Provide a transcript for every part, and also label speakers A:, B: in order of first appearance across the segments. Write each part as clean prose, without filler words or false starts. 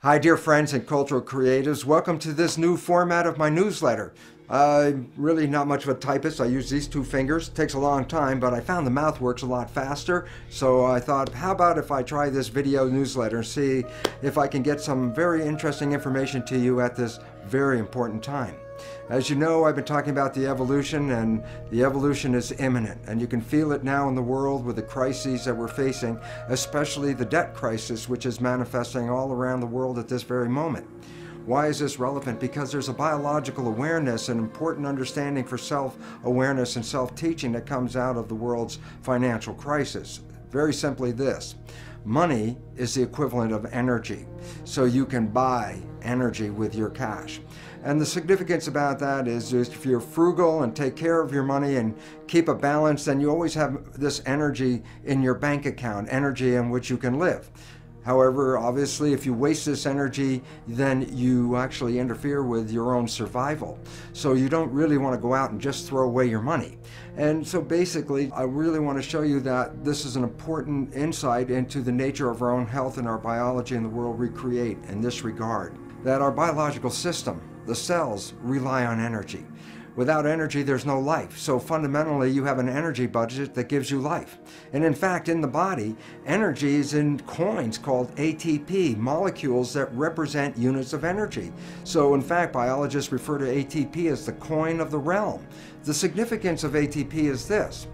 A: Hi dear friends and cultural creatives, welcome to this new format of my newsletter. I'm really not much of a typist. I use these two fingers. It takes a long time, but I found the mouth works a lot faster. So I thought, how about if I try this video newsletter and see if I can get some very interesting information to you at this very important time. As you know, I've been talking about the evolution, and the evolution is imminent, and you can feel it now in the world with the crises that we're facing, especially the debt crisis, which is manifesting all around the world at this very moment. Why is this relevant? Because there's a biological awareness, an important understanding for self-awareness and self-teaching that comes out of the world's financial crisis. Very simply this: money is the equivalent of energy, so you can buy energy with your cash. And the significance about that is if you're frugal and take care of your money and keep a balance, then you always have this energy in your bank account, energy in which you can live. However, obviously, if you waste this energy, then you actually interfere with your own survival. So you don't really want to go out and just throw away your money. And so basically, I really want to show you that this is an important insight into the nature of our own health and our biology and the world we create in this regard. That our biological system, the cells, rely on energy. Without energy, there's no life. So fundamentally, you have an energy budget that gives you life. And in fact, in the body, energy is in coins called ATP, molecules that represent units of energy. So in fact, biologists refer to ATP as the coin of the realm. The significance of ATP is this,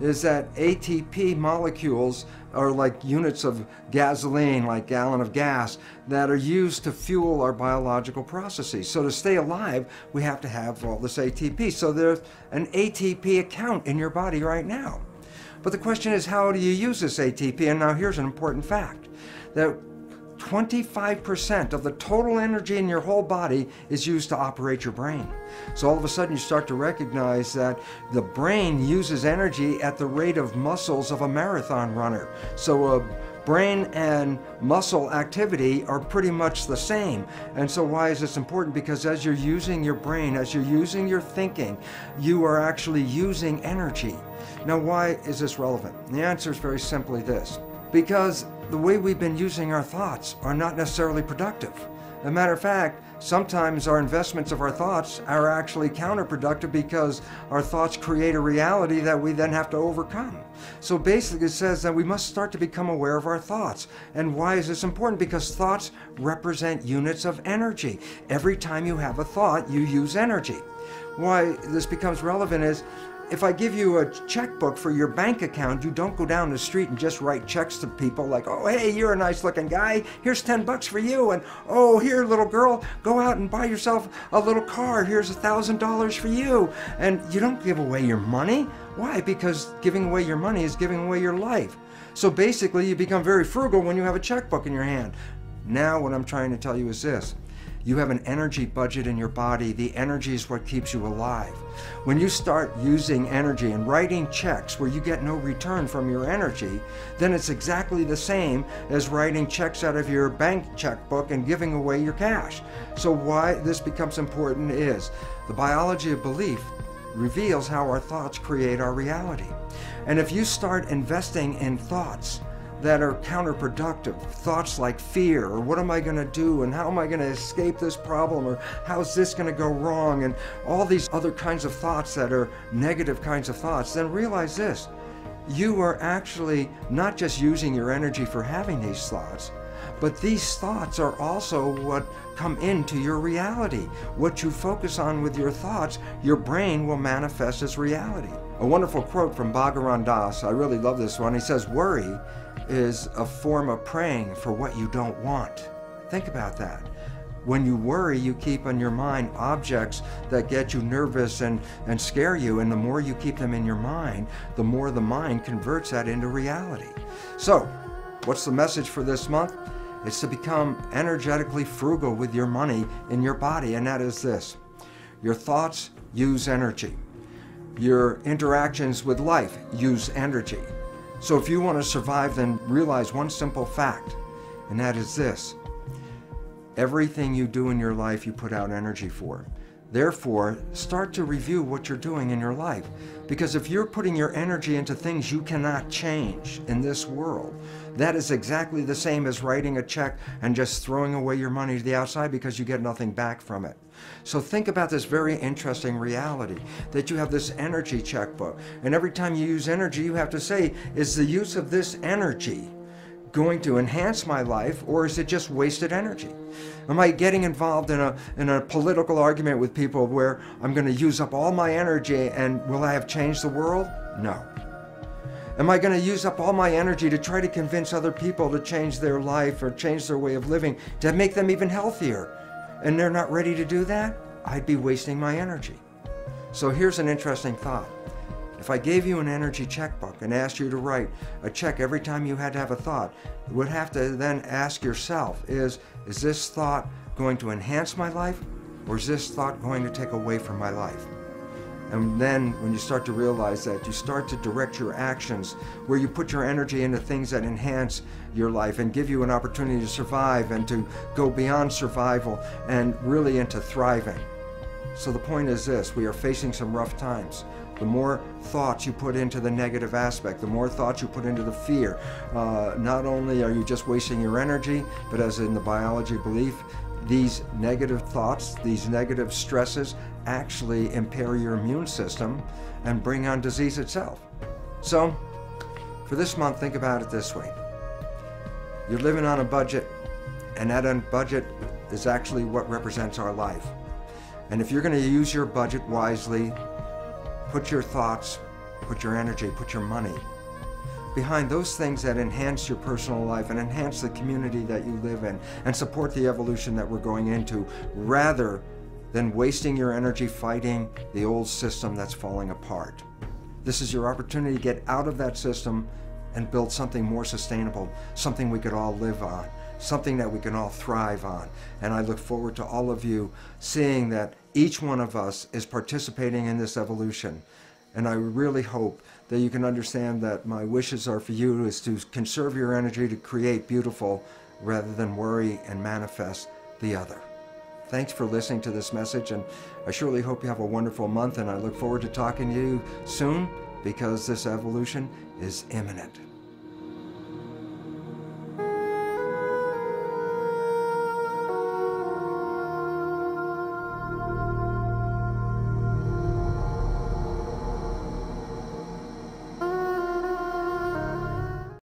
A: is that ATP molecules are like units of gasoline, like gallon of gas, that are used to fuel our biological processes. So to stay alive, we have to have all this ATP. So there's an ATP account in your body right now. But the question is, how do you use this ATP? And now here's an important fact, that 25% of the total energy in your whole body is used to operate your brain. So all of a sudden you start to recognize that the brain uses energy at the rate of muscles of a marathon runner. So brain and muscle activity are pretty much the same. And so why is this important? Because as you're using your brain, as you're using your thinking, you are actually using energy. Now, why is this relevant? The answer is very simply this: because the way we've been using our thoughts are not necessarily productive. As a matter of fact, sometimes our investments of our thoughts are actually counterproductive because our thoughts create a reality that we then have to overcome. So basically it says that we must start to become aware of our thoughts. And why is this important? Because thoughts represent units of energy. Every time you have a thought, you use energy. Why this becomes relevant is, if I give you a checkbook for your bank account, you don't go down the street and just write checks to people like, oh, hey, you're a nice looking guy, here's 10 bucks for you, and oh, here, little girl, go out and buy yourself a little car, here's $1,000 for you. And you don't give away your money. Why? Because giving away your money is giving away your life. So basically, you become very frugal when you have a checkbook in your hand. Now, what I'm trying to tell you is this: you have an energy budget in your body. The energy is what keeps you alive. When you start using energy and writing checks where you get no return from your energy, then it's exactly the same as writing checks out of your bank checkbook and giving away your cash. So why this becomes important is the biology of belief reveals how our thoughts create our reality. And if you start investing in thoughts that are counterproductive, thoughts like fear, or what am I going to do, and how am I going to escape this problem, or how's this going to go wrong, and all these other kinds of thoughts that are negative kinds of thoughts, then realize this: you are actually not just using your energy for having these thoughts, but these thoughts are also what come into your reality. What you focus on with your thoughts, your brain will manifest as reality. A wonderful quote from Bhagavan Das, I really love this one. He says, worry is a form of praying for what you don't want. Think about that. When you worry, you keep in your mind objects that get you nervous and scare you, and the more you keep them in your mind, the more the mind converts that into reality. So, what's the message for this month? It's to become energetically frugal with your money in your body, and that is this: your thoughts use energy. Your interactions with life use energy. So if you want to survive, then realize one simple fact, and that is this: everything you do in your life, you put out energy for. Therefore, start to review what you're doing in your life. Because if you're putting your energy into things you cannot change in this world, that is exactly the same as writing a check and just throwing away your money to the outside because you get nothing back from it. So think about this very interesting reality that you have this energy checkbook. And every time you use energy, you have to say, is the use of this energy going to enhance my life, or is it just wasted energy? Am I getting involved in a political argument with people where I'm going to use up all my energy and will I have changed the world? No. Am I going to use up all my energy to try to convince other people to change their life or change their way of living to make them even healthier, and they're not ready to do that? I'd be wasting my energy. So here's an interesting thought. If I gave you an energy checkbook and asked you to write a check every time you had to have a thought, you would have to then ask yourself, is this thought going to enhance my life, or is this thought going to take away from my life? And then when you start to realize that, you start to direct your actions where you put your energy into things that enhance your life and give you an opportunity to survive and to go beyond survival and really into thriving. So the point is this: we are facing some rough times. The more thoughts you put into the negative aspect, the more thoughts you put into the fear, not only are you just wasting your energy, but as in the biology belief, these negative thoughts, these negative stresses actually impair your immune system and bring on disease itself. So for this month, think about it this way. You're living on a budget, and that budget is actually what represents our life. And if you're going to use your budget wisely, put your thoughts, put your energy, put your money behind those things that enhance your personal life and enhance the community that you live in and support the evolution that we're going into, rather than wasting your energy fighting the old system that's falling apart. This is your opportunity to get out of that system and build something more sustainable, something we could all live on, something that we can all thrive on. And I look forward to all of you seeing that each one of us is participating in this evolution. And I really hope that you can understand that my wishes are for you is to conserve your energy to create beautiful rather than worry and manifest the other. Thanks for listening to this message, and I surely hope you have a wonderful month, and I look forward to talking to you soon, because this evolution is imminent.